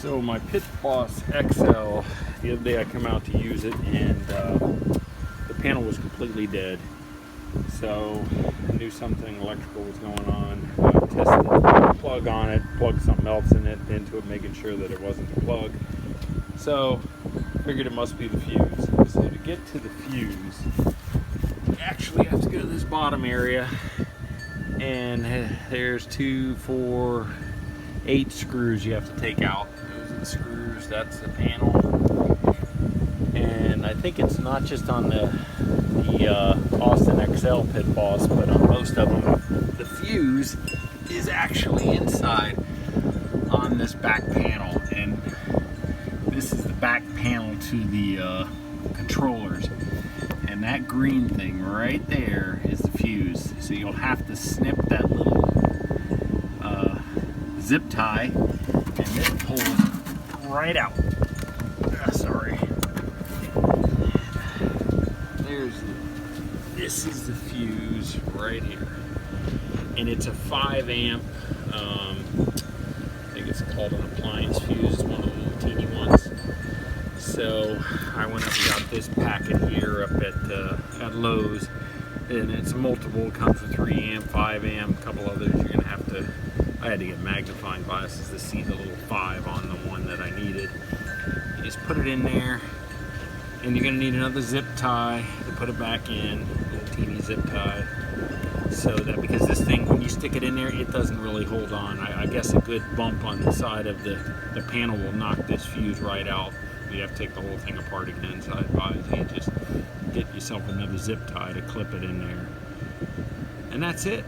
So my Pit Boss XL, the other day I come out to use it and the panel was completely dead. So I knew something electrical was going on. I tested the plug on it, plugged something else into it, making sure that it wasn't the plug. So figured it must be the fuse. So to get to the fuse, you actually have to go to this bottom area, and there's 2, 4, 8 screws you have to take out. Those are the screws, that's the panel. And I think it's not just on the Austin XL Pit Boss, but on most of them, the fuse is actually inside on this back panel. And this is the back panel to the controllers. And that green thing right there is the fuse. So you'll have to snip that little zip tie, and it pulls right out. Sorry. This is the fuse right here, and it's a 5 amp. I think it's called an appliance fuse. It's one of the little teeny ones. So I went up and got this packet here up at Lowe's, and it's multiple. It comes with 3 amp, 5 amp, a couple others. You're gonna have to. I had to get magnifying glasses to see the little 5 on the one that I needed. You just put it in there, and you're gonna need another zip tie to put it back in, a little teeny zip tie, so that, because this thing, when you stick it in there, it doesn't really hold on. I guess a good bump on the side of the panel will knock this fuse right out. You have to take the whole thing apart again, so I advise you just get yourself another zip tie to clip it in there. And that's it.